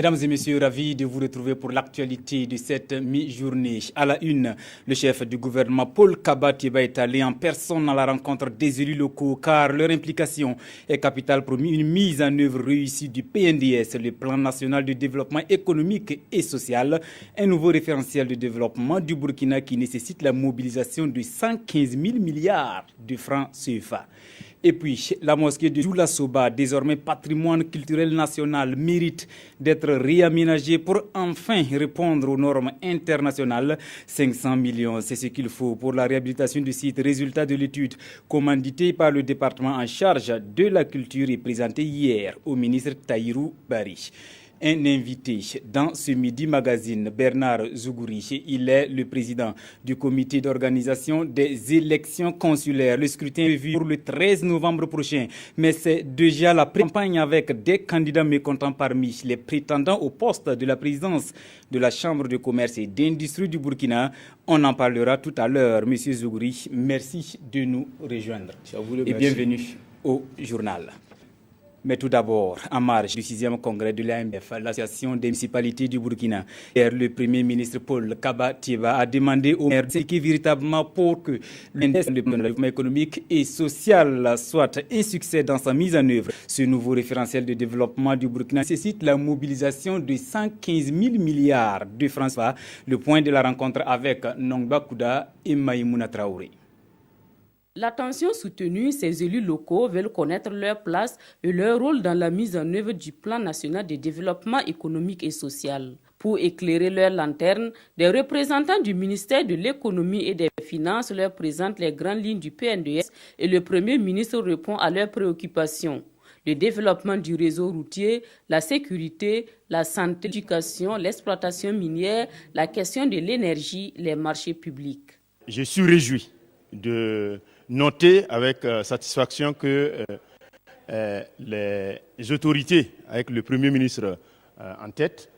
Mesdames et messieurs, ravi de vous retrouver pour l'actualité de cette mi-journée. À la une, le chef du gouvernement Paul Kaba Tieba est allé en personne à la rencontre des élus locaux car leur implication est capitale pour une mise en œuvre réussie du PNDS, le Plan national de développement économique et social, un nouveau référentiel de développement du Burkina qui nécessite la mobilisation de 115 000 milliards de francs CFA. Et puis, la mosquée de Djoula Soba, désormais patrimoine culturel national, mérite d'être réaménagée pour enfin répondre aux normes internationales. 500 millions, c'est ce qu'il faut pour la réhabilitation du site. Résultat de l'étude commanditée par le département en charge de la culture et présentée hier au ministre Tahirou Bari. Un invité dans ce Midi Magazine, Bernard Zougouri. Il est le président du comité d'organisation des élections consulaires. Le scrutin est prévu pour le 13 novembre prochain. Mais c'est déjà la campagne avec des candidats mécontents parmi les prétendants au poste de la présidence de la Chambre de commerce et d'industrie du Burkina. On en parlera tout à l'heure. Monsieur Zougouri, merci de nous rejoindre. Et bienvenue au journal. Mais tout d'abord, en marge du 6e congrès de l'AMF, l'association des municipalités du Burkina, le Premier ministre Paul Kaba Tieba a demandé aux maires d'impliquer véritablement pour que le développement économique et social soit un succès dans sa mise en œuvre. Ce nouveau référentiel de développement du Burkina nécessite la mobilisation de 115 000 milliards de francs CFA. Le point de la rencontre avec Nongba Kouda et Maïmouna Traoré. L'attention soutenue, ces élus locaux veulent connaître leur place et leur rôle dans la mise en œuvre du plan national de développement économique et social. Pour éclairer leur lanterne, des représentants du ministère de l'économie et des finances leur présentent les grandes lignes du PNDS et le Premier ministre répond à leurs préoccupations. Le développement du réseau routier, la sécurité, la santé, l'éducation, l'exploitation minière, la question de l'énergie, les marchés publics. Je suis réjoui de noter avec satisfaction que les autorités, avec le Premier ministre en tête,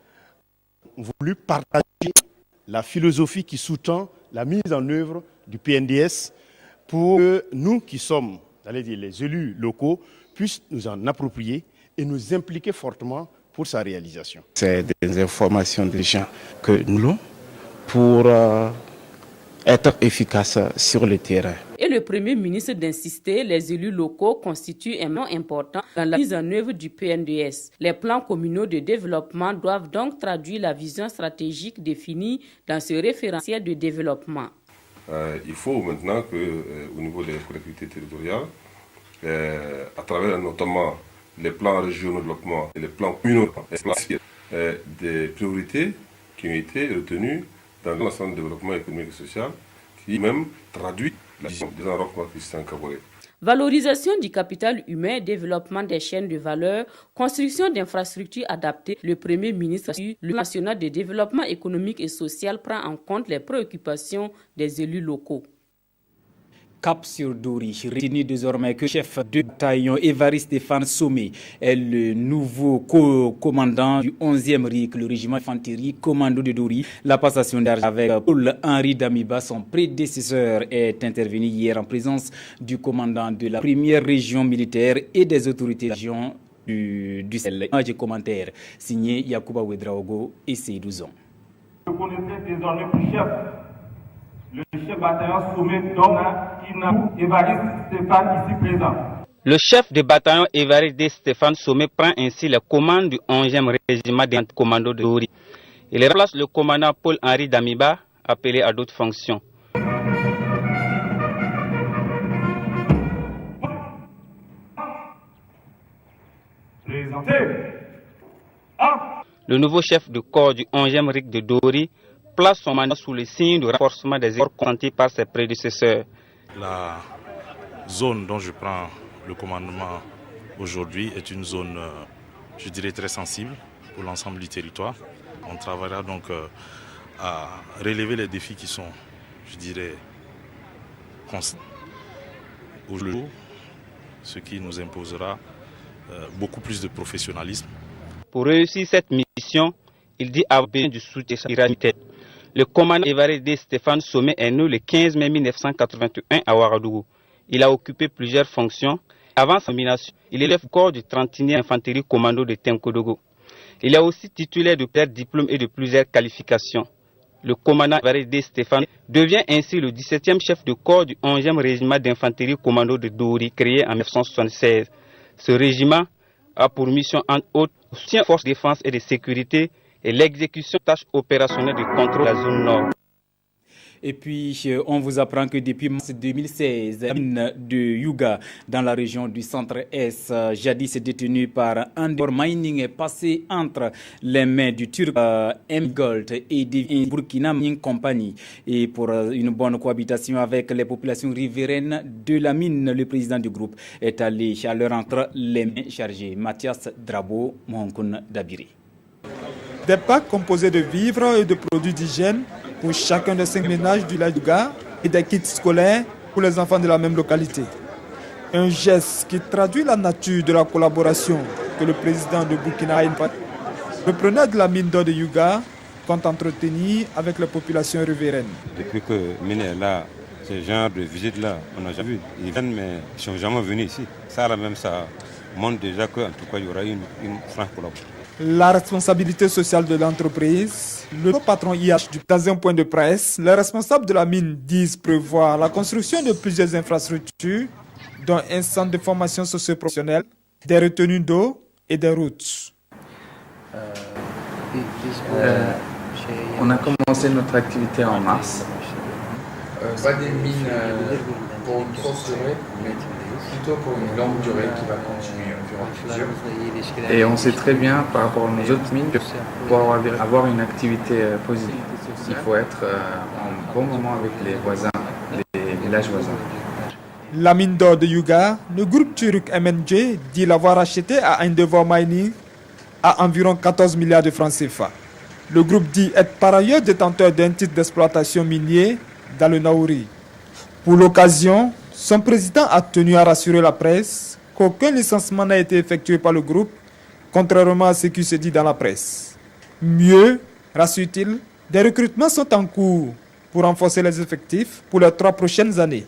ont voulu partager la philosophie qui sous-tend la mise en œuvre du PNDS pour que nous qui sommes, les élus locaux, puissent nous en approprier et nous impliquer fortement pour sa réalisation. C'est des informations des gens que nous avons pour être efficace sur le terrain. Et le Premier ministre d'insister, les élus locaux constituent un élément important dans la mise en œuvre du PNDS. Les plans communaux de développement doivent donc traduire la vision stratégique définie dans ce référentiel de développement. Il faut maintenant qu'au niveau des collectivités territoriales, à travers notamment les plans régionaux de développement et les plans communaux, des priorités qui ont été retenues dans l'ensemble du développement économique et social, qui même traduit la vision des enrôlements Christian Kaboré. Valorisation du capital humain, développement des chaînes de valeur, construction d'infrastructures adaptées. Le Premier ministre, le national de développement économique et social, prend en compte les préoccupations des élus locaux. Cap sur Dori, retenu désormais que le chef de bataillon Évariste Stéphane Sommet est le nouveau commandant du 11e RIC, le régiment d'infanterie commando de Dori. La passation d'argent avec Paul-Henri Damiba, son prédécesseur, est intervenu hier en présence du commandant de la première région militaire et des autorités de la région du Sahel. Un commentaire signé Yacouba Ouedraogo et Seydou-Zon. Vous connaissez désormais le chef. Le chef bataillon Sommet Donga Évariste Stéphane ici présent. Le chef de bataillon Évariste Stéphane Sommet prend ainsi les commandes du 11e régiment des commandos de Dori. Il remplace le commandant Paul-Henri Damiba, appelé à d'autres fonctions. Le nouveau chef de corps du 11e RIC de Dori place son mandat sous le signe de renforcement des efforts consentis par ses prédécesseurs. La zone dont je prends le commandement aujourd'hui est une zone, je dirais, très sensible pour l'ensemble du territoire. On travaillera donc à relever les défis qui sont, je dirais, constants au jour, ce qui nous imposera beaucoup plus de professionnalisme. Pour réussir cette mission, il dit avoir besoin du soutien humanitaire. Le commandant Évariste Stéphane Sommet est né le 15 mai 1981 à Ouagadougou. Il a occupé plusieurs fonctions. Avant sa nomination, il élève le corps du 31e infanterie commando de Tenkodogo. Il y a aussi titulaire de plusieurs diplômes et de plusieurs qualifications. Le commandant Evariste Stéphane devient ainsi le 17e chef de corps du 11e régiment d'infanterie commando de Dori, créé en 1976. Ce régiment a pour mission, entre autres, le soutien aux forces de défense et de sécurité et l'exécution de tâches opérationnelles de contrôle de la zone nord. Et puis, on vous apprend que depuis mars 2016, la mine de Yuga, dans la région du centre-est, jadis détenue par Andor Mining, est passée entre les mains du Turc M-Gold et des Burkina Mining Company. Et pour une bonne cohabitation avec les populations riveraines de la mine, le président du groupe est allé à leur entre les mains chargées. Mathias Drabo, Mohankun Dabiri. Des packs composés de vivres et de produits d'hygiène pour chacun des 5 ménages du lac Yuga et des kits scolaires pour les enfants de la même localité. Un geste qui traduit la nature de la collaboration que le président de Burkina Faso, le preneur de la mine d'or de Yuga, compte entretenir avec les populations riveraines. Depuis que mine est là, ce genre de visite-là, on n'a jamais vu. Ils viennent, mais ils ne sont jamais venus ici. Ça, là même, ça montre déjà qu'en tout cas, il y aura une franche collaboration. La responsabilité sociale de l'entreprise, le patron IH dans un point de presse, les responsables de la mine disent prévoir la construction de plusieurs infrastructures, dont un centre de formation socio-professionnelle, des retenues d'eau et des routes. On a commencé notre activité en mars. Pas des mines pour une courte durée, mais plutôt pour une longue durée qui va continuer au fur et à mesure. Et on sait très bien par rapport à nos autres mines que pour avoir une activité positive, il faut être en bon moment avec les voisins, les villages voisins. La mine d'or de Yuga, le groupe turc MNJ dit l'avoir acheté à Endeavour Mining à environ 14 milliards de francs CFA. Le groupe dit être par ailleurs détenteur d'un titre d'exploitation minier dans le Naouri. Pour l'occasion, son président a tenu à rassurer la presse qu'aucun licenciement n'a été effectué par le groupe, contrairement à ce qui se dit dans la presse. Mieux, rassure-t-il, des recrutements sont en cours pour renforcer les effectifs pour les 3 prochaines années.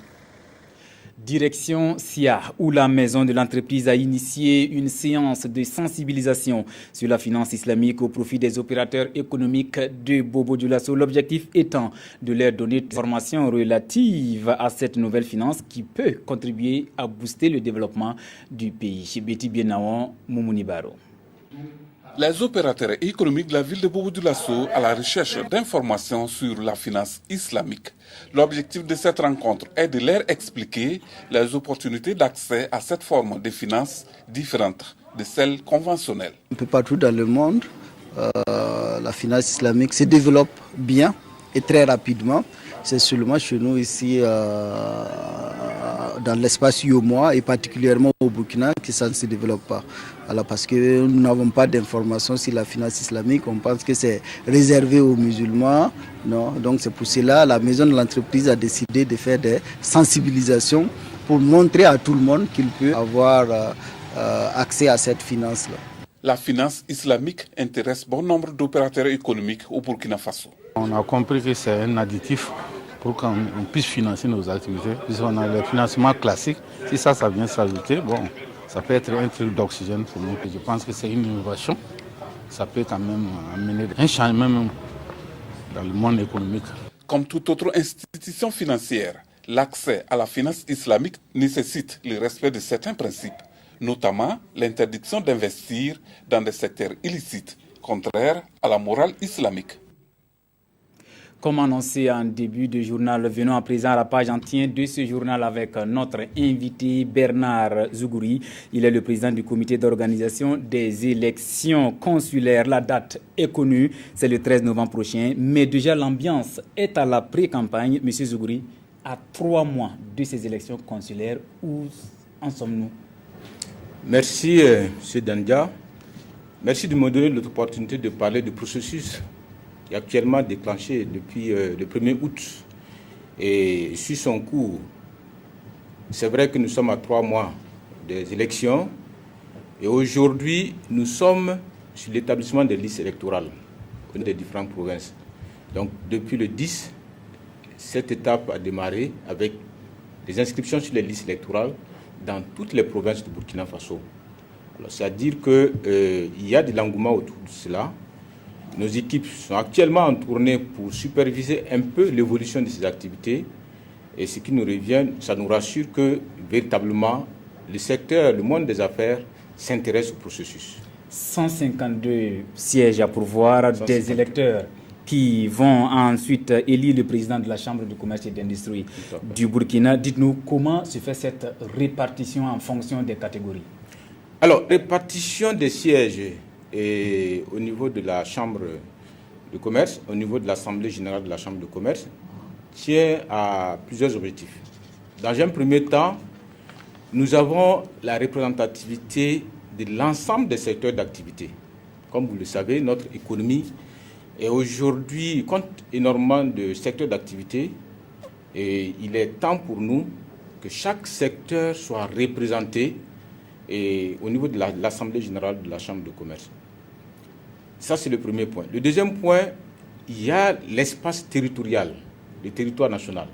Direction SIA, où la maison de l'entreprise a initié une séance de sensibilisation sur la finance islamique au profit des opérateurs économiques de Bobo Dioulasso. L'objectif étant de leur donner des informations relatives à cette nouvelle finance qui peut contribuer à booster le développement du pays. Betty Bienawan, Moumouni Baro. Les opérateurs économiques de la ville de Bobo Dioulasso à la recherche d'informations sur la finance islamique. L'objectif de cette rencontre est de leur expliquer les opportunités d'accès à cette forme de finance différente de celles conventionnelles. Un peu partout dans le monde, la finance islamique se développe bien et très rapidement. C'est seulement chez nous ici, dans l'espace yomois et particulièrement au Burkina, que ça ne se développe pas. Alors parce que nous n'avons pas d'informations sur la finance islamique, on pense que c'est réservé aux musulmans. Non, donc c'est pour cela la maison de l'entreprise a décidé de faire des sensibilisations pour montrer à tout le monde qu'il peut avoir accès à cette finance-là. La finance islamique intéresse bon nombre d'opérateurs économiques au Burkina Faso. On a compris que c'est un additif pour qu'on puisse financer nos activités. Puisqu'on a le financement classique, si ça vient s'ajouter, bon, ça peut être un truc d'oxygène pour nous. Je pense que c'est une innovation. Ça peut quand même amener un changement dans le monde économique. Comme toute autre institution financière, l'accès à la finance islamique nécessite le respect de certains principes, notamment l'interdiction d'investir dans des secteurs illicites, contraires à la morale islamique. Comme annoncé en début de journal, venons à présent à la page entière de ce journal avec notre invité Bernard Zougouri. Il est le président du comité d'organisation des élections consulaires. La date est connue, c'est le 13 novembre prochain, mais déjà l'ambiance est à la pré-campagne. Monsieur Zougouri, à 3 mois de ces élections consulaires, où en sommes-nous? Merci, M. Dandia. Merci de me donner l'opportunité de parler du processus qui est actuellement déclenché depuis le 1er août et suit son cours. C'est vrai que nous sommes à 3 mois des élections et aujourd'hui, nous sommes sur l'établissement des listes électorales des différentes provinces. Donc, depuis le 10, cette étape a démarré avec les inscriptions sur les listes électorales dans toutes les provinces du Burkina Faso. C'est-à-dire qu'il y a de l'engouement autour de cela. Nos équipes sont actuellement en tournée pour superviser un peu l'évolution de ces activités. Et ce qui nous revient, ça nous rassure que véritablement le secteur, le monde des affaires s'intéresse au processus. 152 sièges à pourvoir, des électeurs qui vont ensuite élire le président de la Chambre de commerce et d'industrie du Burkina. Dites-nous comment se fait cette répartition en fonction des catégories? Alors, répartition des sièges au niveau de la Chambre de commerce, au niveau de l'Assemblée générale de la Chambre de commerce, tient à plusieurs objectifs. Dans un premier temps, nous avons la représentativité de l'ensemble des secteurs d'activité. Comme vous le savez, notre économie est aujourd'hui compte énormément de secteurs d'activité et il est temps pour nous que chaque secteur soit représenté au niveau de l'Assemblée générale de la Chambre de commerce. Ça, c'est le premier point. Le deuxième point, il y a l'espace territorial, le territoire national.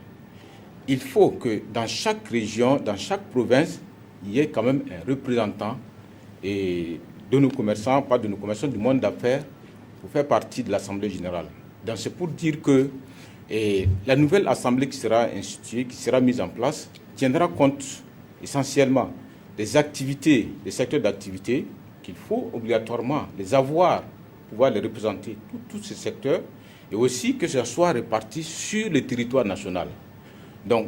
Il faut que dans chaque région, dans chaque province, il y ait quand même un représentant de nos commerçants, pas de nos commerçants, du monde d'affaires, pour faire partie de l'Assemblée générale. Donc c'est pour dire que la nouvelle Assemblée qui sera instituée, qui sera mise en place, tiendra compte essentiellement des activités, des secteurs d'activité, qu'il faut obligatoirement les avoir, pouvoir les représenter, tous ces secteurs, et aussi que ça soit réparti sur le territoire national. Donc,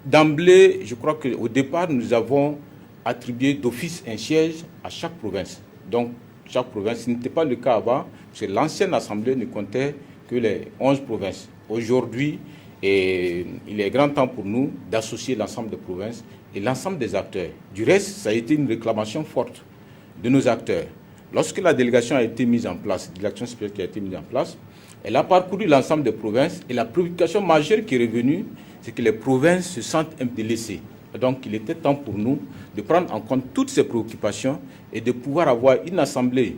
d'emblée, je crois qu'au départ, nous avons attribué d'office un siège à chaque province. Donc, chaque province, ce n'était pas le cas avant, parce que l'ancienne Assemblée ne comptait que les 11 provinces. Aujourd'hui, il est grand temps pour nous d'associer l'ensemble des provinces et l'ensemble des acteurs. Du reste, ça a été une réclamation forte de nos acteurs. Lorsque la délégation a été mise en place, l'action spéciale qui a été mise en place, elle a parcouru l'ensemble des provinces et la préoccupation majeure qui est revenue, c'est que les provinces se sentent un peu délaissées. Donc, il était temps pour nous de prendre en compte toutes ces préoccupations et de pouvoir avoir une assemblée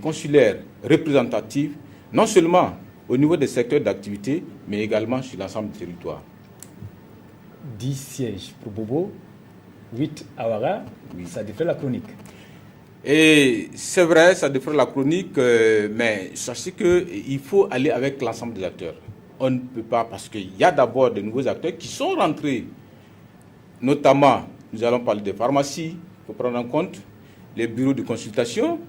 consulaire représentative, non seulement au niveau des secteurs d'activité, mais également sur l'ensemble du territoire. 10 sièges pour Bobo, 8 à Ouaga, ça défait la chronique. Et c'est vrai, ça défait la chronique, mais sachez qu'il faut aller avec l'ensemble des acteurs. On ne peut pas, parce qu'il y a d'abord de nouveaux acteurs qui sont rentrés. Notamment, nous allons parler des pharmacies, il faut prendre en compte les bureaux de consultation,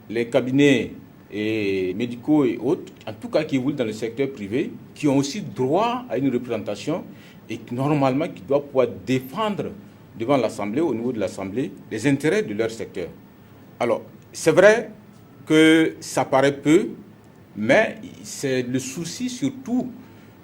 les cabinets médicaux et autres, en tout cas qui évoluent dans le secteur privé, qui ont aussi droit à une représentation et normalement qui doivent pouvoir défendre devant l'Assemblée, au niveau de l'Assemblée, les intérêts de leur secteur. Alors, c'est vrai que ça paraît peu, mais c'est le souci surtout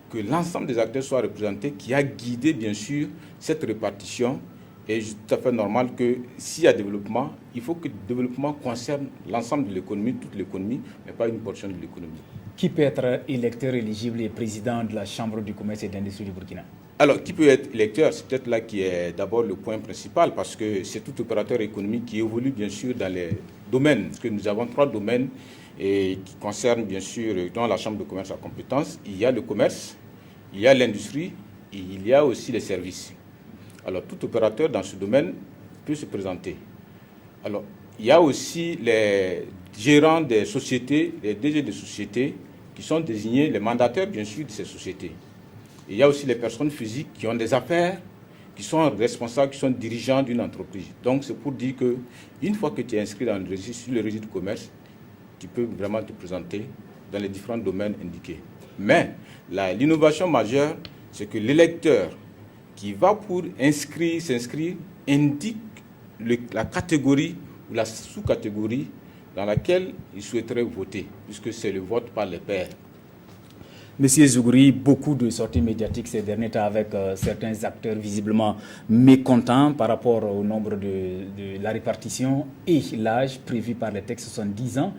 que l'ensemble des acteurs soient représentés qui a guidé, bien sûr, cette répartition. Et c'est tout à fait normal que s'il y a développement, il faut que le développement concerne l'ensemble de l'économie, toute l'économie, mais pas une portion de l'économie. Qui peut être électeur éligible et président de la Chambre du commerce et d'industrie du Burkina? Alors, qui peut être électeur? C'est peut-être là qui est d'abord le point principal, parce que c'est tout opérateur économique qui évolue, bien sûr, dans les domaines. Parce que nous avons 3 domaines qui concernent, bien sûr, dans la Chambre de commerce à compétence. Il y a le commerce, il y a l'industrie, et il y a aussi les services. Alors, tout opérateur dans ce domaine peut se présenter. Alors, il y a aussi les gérants des sociétés, les DG des sociétés, qui sont désignés, les mandataires, bien sûr, de ces sociétés. Et il y a aussi les personnes physiques qui ont des affaires, qui sont responsables, qui sont dirigeants d'une entreprise. Donc, c'est pour dire qu'une fois que tu es inscrit dans le registre, sur le registre du commerce, tu peux vraiment te présenter dans les différents domaines indiqués. Mais l'innovation majeure, c'est que l'électeur qui va pour s'inscrire indique la catégorie ou la sous-catégorie dans laquelle il souhaiterait voter, puisque c'est le vote par les pairs. Monsieur Zougouri, beaucoup de sorties médiatiques ces derniers temps avec certains acteurs visiblement mécontents par rapport au nombre de la répartition et l'âge prévu par les textes, 70 ans.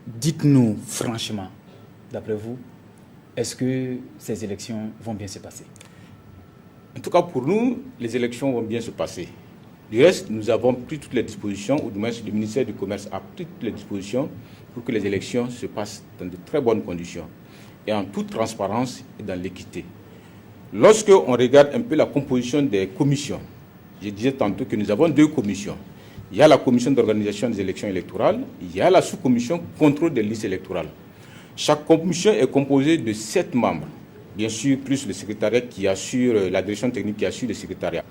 Dites-nous franchement, d'après vous, est-ce que ces élections vont bien se passer? En tout cas, pour nous, les élections vont bien se passer. Du reste, nous avons pris toutes les dispositions, ou du moins le ministère du Commerce a pris toutes les dispositions pour que les élections se passent dans de très bonnes conditions et en toute transparence et dans l'équité. Lorsque on regarde un peu la composition des commissions, je disais tantôt que nous avons 2 commissions il y a la commission d'organisation des élections électorales, il y a la sous-commission contrôle des listes électorales. Chaque commission est composée de 7 membres, bien sûr, plus le secrétariat qui assure, la direction technique qui assure le secrétariat.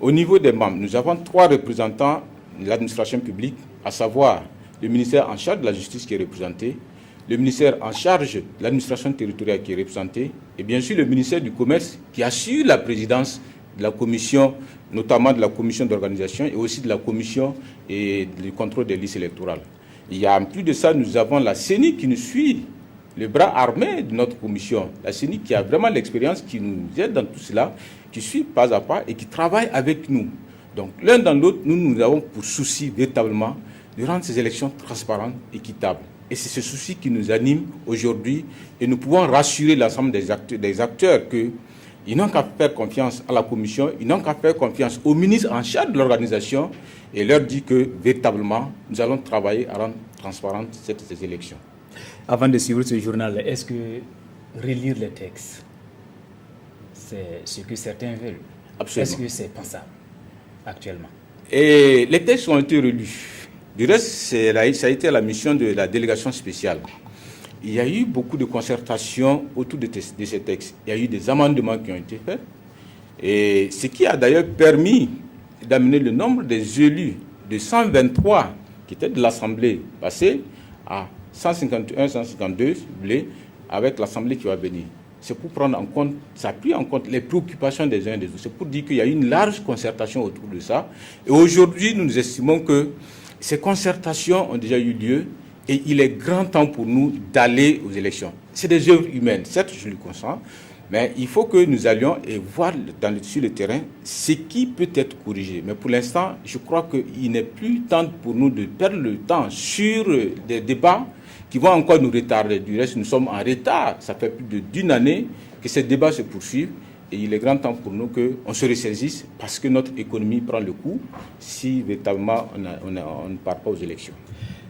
Au niveau des membres, nous avons 3 représentants de l'administration publique, à savoir le ministère en charge de la justice qui est représenté, le ministère en charge de l'administration territoriale qui est représenté, et bien sûr le ministère du Commerce qui assure la présidence de la commission, notamment de la commission d'organisation et aussi de la commission et du contrôle des listes électorales. Il y a en plus de ça, nous avons la CENI qui nous suit, le bras armé de notre commission. La CENI qui a vraiment l'expérience, qui nous aide dans tout cela, qui suit pas à pas et qui travaille avec nous. Donc l'un dans l'autre, nous avons pour souci véritablement de rendre ces élections transparentes, équitables. Et c'est ce souci qui nous anime aujourd'hui et nous pouvons rassurer l'ensemble des acteurs qu'ils n'ont qu'à faire confiance à la commission, ils n'ont qu'à faire confiance au ministre en charge de l'organisation et leur dire que véritablement nous allons travailler à rendre transparentes ces élections. Avant de suivre ce journal, est-ce que relire les textes, c'est ce que certains veulent? Absolument. Est-ce que c'est pensable actuellement? Et les textes ont été relus. Du reste, ça a été la mission de la délégation spéciale. Il y a eu beaucoup de concertations autour de ces textes. Il y a eu des amendements qui ont été faits. Et ce qui a d'ailleurs permis d'amener le nombre des élus de 123 qui étaient de l'Assemblée passée à 151, 152, avec l'Assemblée qui va venir. C'est pour prendre en compte, ça a pris en compte les préoccupations des uns et des autres. C'est pour dire qu'il y a eu une large concertation autour de ça. Et aujourd'hui, nous estimons que ces concertations ont déjà eu lieu et il est grand temps pour nous d'aller aux élections. C'est des œuvres humaines, certes, je le consens, mais il faut que nous allions et voir sur le terrain ce qui peut être corrigé. Mais pour l'instant, je crois qu'il n'est plus temps pour nous de perdre le temps sur des débats qui vont encore nous retarder. Du reste, nous sommes en retard. Ça fait plus d'une année que ces débats se poursuivent. Et il est grand temps pour nous qu'on se ressaisisse parce que notre économie prend le coup si véritablement on ne part pas aux élections.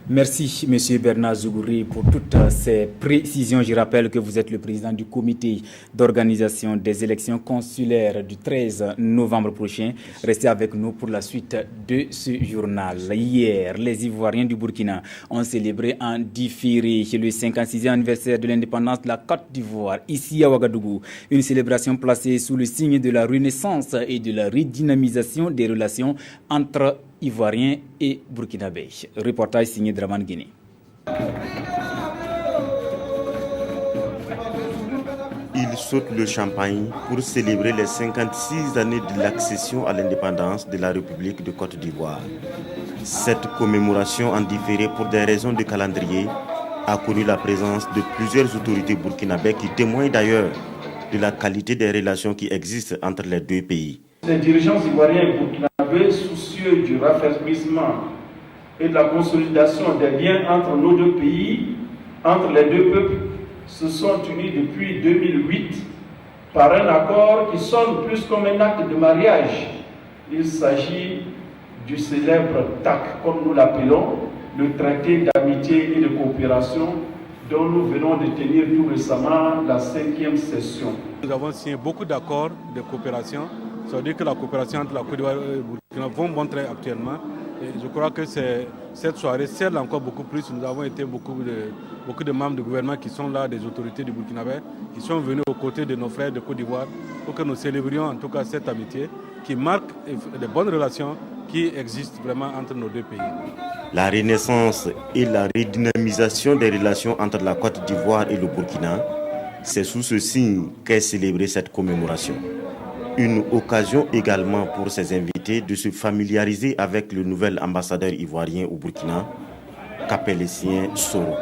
Merci, M. Bernard Zougouri, pour toutes ces précisions. Je rappelle que vous êtes le président du comité d'organisation des élections consulaires du 13 novembre prochain. Restez avec nous pour la suite de ce journal. Hier, les Ivoiriens du Burkina ont célébré en différé le 56e anniversaire de l'indépendance de la Côte d'Ivoire, ici à Ouagadougou. Une célébration placée sous le signe de la renaissance et de la redynamisation des relations entre Ivoiriens et Burkinabés. Reportage signé Draman Guinée. Ils sautent le champagne pour célébrer les 56 années de l'accession à l'indépendance de la République de Côte d'Ivoire. Cette commémoration en différé pour des raisons de calendrier a connu la présence de plusieurs autorités burkinabées qui témoignent d'ailleurs de la qualité des relations qui existent entre les deux pays. Les dirigeants ivoiriens et burkinabés, soucieux du raffermissement et de la consolidation des liens entre nos deux pays, entre les deux peuples, se sont unis depuis 2008 par un accord qui sonne plus comme un acte de mariage. Il s'agit du célèbre TAC, comme nous l'appelons, le traité d'amitié et de coopération dont nous venons de tenir tout récemment la 5e session. Nous avons signé beaucoup d'accords de coopération. Ça veut dire que la coopération entre la Côte d'Ivoire et le Burkina vont montrer actuellement. Et je crois que cette soirée scelle encore beaucoup plus. Nous avons été beaucoup de membres du gouvernement qui sont là, des autorités du Burkinabé, qui sont venus aux côtés de nos frères de Côte d'Ivoire pour que nous célébrions en tout cas cette amitié qui marque de bonnes relations qui existent vraiment entre nos deux pays. La renaissance et la redynamisation des relations entre la Côte d'Ivoire et le Burkina, c'est sous ce signe qu'est célébrée cette commémoration. Une occasion également pour ces invités de se familiariser avec le nouvel ambassadeur ivoirien au Burkina, Capélécien Soro.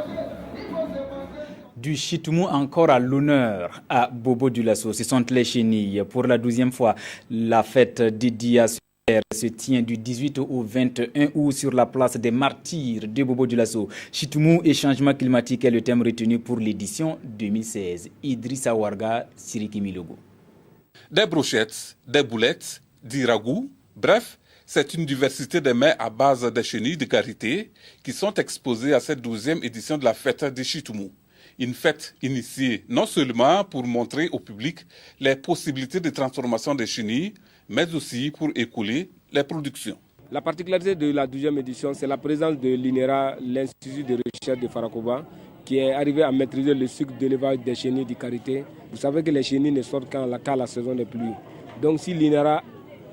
Du chitoumou encore à l'honneur à Bobo Dioulasso. Ce sont les chenilles. Pour la 12e fois, la fête dédiée à ce père se tient du 18 au 21 août sur la place des martyrs de Bobo Dioulasso. Chitoumou et changement climatique est le thème retenu pour l'édition 2016. Idrissa Warga, Siriki Milogo. Des brochettes, des boulettes, des ragoûts, bref, c'est une diversité de mets à base de chenilles de karité qui sont exposées à cette 12e édition de la fête de Chitoumou. Une fête initiée non seulement pour montrer au public les possibilités de transformation des chenilles, mais aussi pour écouler les productions. La particularité de la 12e édition, c'est la présence de l'INERA, l'Institut de recherche de Farakoba, qui est arrivé à maîtriser le cycle d'élevage des chenilles d'Icarité. Vous savez que les chenilles ne sortent qu'à la saison des pluies. Donc si l'INERA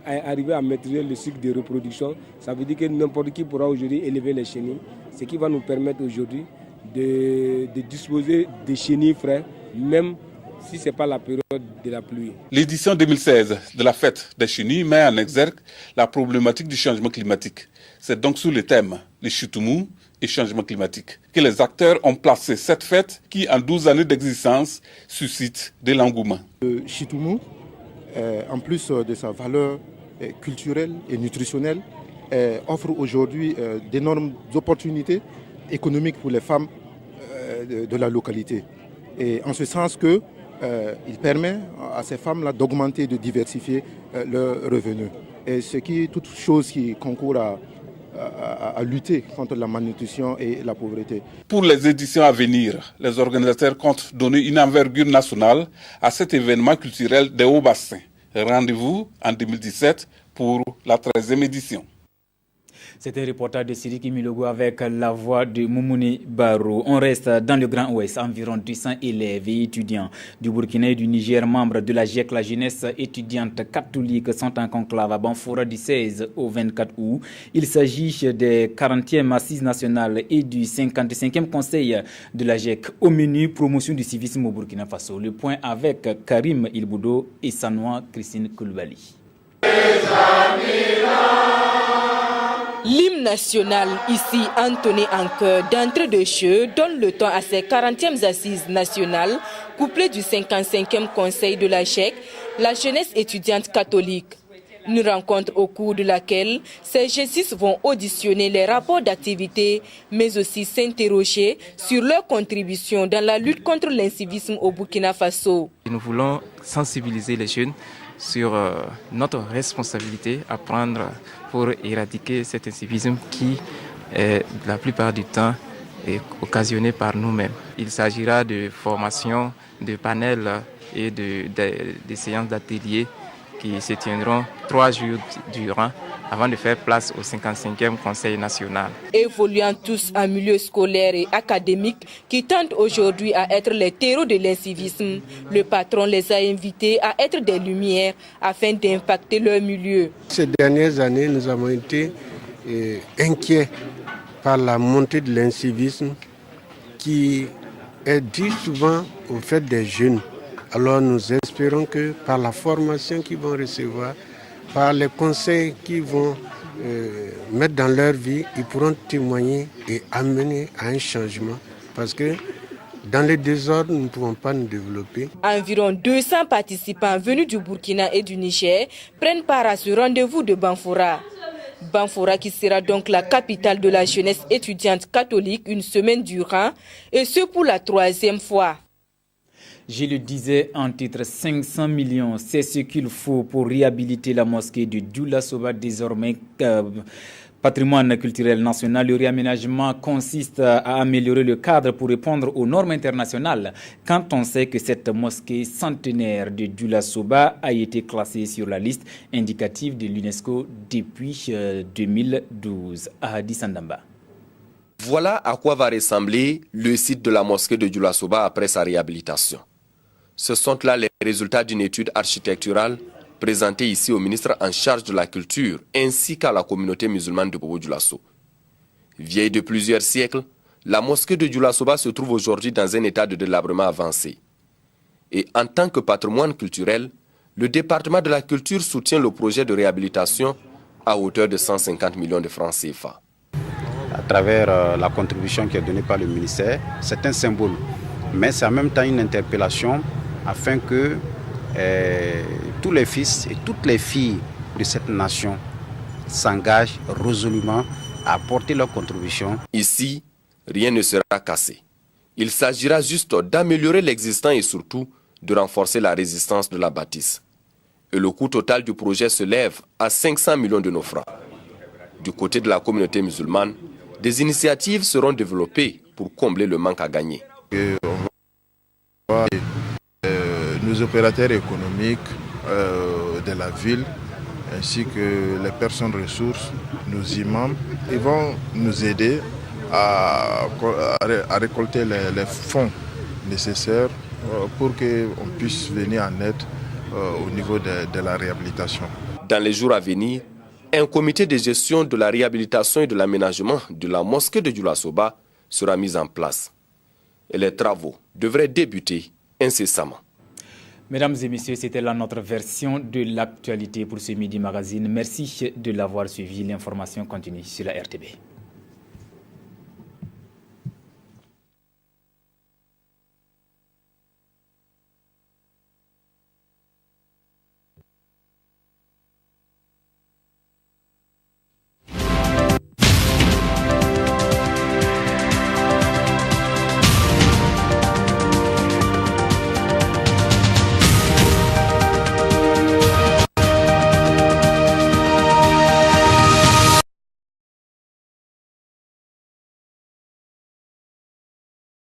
est arrivé à maîtriser le cycle de reproduction, ça veut dire que n'importe qui pourra aujourd'hui élever les chenilles, ce qui va nous permettre aujourd'hui de disposer des chenilles frais, même si ce n'est pas la période de la pluie. L'édition 2016 de la fête des chenilles met en exergue la problématique du changement climatique. C'est donc sous le thème les Chitoumou et changement climatique que les acteurs ont placé cette fête qui, en 12 années d'existence, suscite de l'engouement. Le Chitoumou, en plus de sa valeur culturelle et nutritionnelle, offre aujourd'hui d'énormes opportunités économiques pour les femmes de la localité. Et en ce sens que il permet à ces femmes-là d'augmenter, de diversifier leurs revenus. Et ce qui est toute chose qui concourt à lutter contre la malnutrition et la pauvreté. Pour les éditions à venir, les organisateurs comptent donner une envergure nationale à cet événement culturel des Hauts-Bassins. Rendez-vous en 2017 pour la 13e édition. C'était un reportage de Siriki Milogo avec la voix de Moumouni Barou. On reste dans le Grand Ouest. Environ 200 élèves et étudiants du Burkina et du Niger, membres de la GIEC, la jeunesse étudiante catholique, sont en conclave à Banfoura du 16 au 24 août. Il s'agit des 40e assises nationales et du 55e conseil de la GIEC. Au menu, promotion du civisme au Burkina Faso. Le point avec Karim Ilboudo et Sanoua Christine Koulibaly. L'hymne national, ici entonné en chœur d'entrée de jeu, donne le temps à ces 40e assises nationales, couplées du 55e conseil de la GIEC, la jeunesse étudiante catholique. Une rencontre au cours de laquelle ces G6 vont auditionner les rapports d'activité, mais aussi s'interroger sur leur contribution dans la lutte contre l'incivisme au Burkina Faso. Nous voulons sensibiliser les jeunes sur notre responsabilité à prendre pour éradiquer cet incivisme qui, la plupart du temps, est occasionné par nous-mêmes. Il s'agira de formation, de panels et de séances d'ateliers qui se tiendront 3 jours durant avant de faire place au 55e Conseil national. Évoluant tous en milieu scolaire et académique qui tentent aujourd'hui à être les terreaux de l'incivisme, le patron les a invités à être des lumières afin d'impacter leur milieu. Ces dernières années, nous avons été inquiets par la montée de l'incivisme qui est due souvent au fait des jeunes. Alors nous espérons que par la formation qu'ils vont recevoir, par les conseils qu'ils vont mettre dans leur vie, ils pourront témoigner et amener à un changement. Parce que dans les désordres, nous ne pouvons pas nous développer. Environ 200 participants venus du Burkina et du Niger prennent part à ce rendez-vous de Banfoura. Banfoura qui sera donc la capitale de la jeunesse étudiante catholique une semaine durant, et ce pour la 3e fois. Je le disais en titre, 500 millions, c'est ce qu'il faut pour réhabiliter la mosquée de Djoula Soba, désormais patrimoine culturel national. Le réaménagement consiste à améliorer le cadre pour répondre aux normes internationales. Quand on sait que cette mosquée centenaire de Djoula Soba a été classée sur la liste indicative de l'UNESCO depuis 2012. Ahadi Sandamba. Voilà à quoi va ressembler le site de la mosquée de Djoula Soba après sa réhabilitation. Ce sont là les résultats d'une étude architecturale présentée ici au ministre en charge de la culture ainsi qu'à la communauté musulmane de Bobo-Dioulasso. Vieille de plusieurs siècles, la mosquée de Djoula Soba se trouve aujourd'hui dans un état de délabrement avancé. Et en tant que patrimoine culturel, le département de la culture soutient le projet de réhabilitation à hauteur de 150 millions de francs CFA. À travers la contribution qui est donnée par le ministère, c'est un symbole, mais c'est en même temps une interpellation afin que tous les fils et toutes les filles de cette nation s'engagent résolument à apporter leur contribution. Ici, rien ne sera cassé. Il s'agira juste d'améliorer l'existant et surtout de renforcer la résistance de la bâtisse. Et le coût total du projet se lève à 500 millions de nos francs. Du côté de la communauté musulmane, des initiatives seront développées pour combler le manque à gagner. Nos opérateurs économiques de la ville ainsi que les personnes ressources, nos imams. Ils vont nous aider à récolter les fonds nécessaires pour qu'on puisse venir en aide au niveau de la réhabilitation. Dans les jours à venir, un comité de gestion de la réhabilitation et de l'aménagement de la mosquée de Djoula-Soba sera mis en place. Et les travaux devraient débuter incessamment. Mesdames et messieurs, c'était là notre version de l'actualité pour ce Midi Magazine. Merci de l'avoir suivi. L'information continue sur la RTB.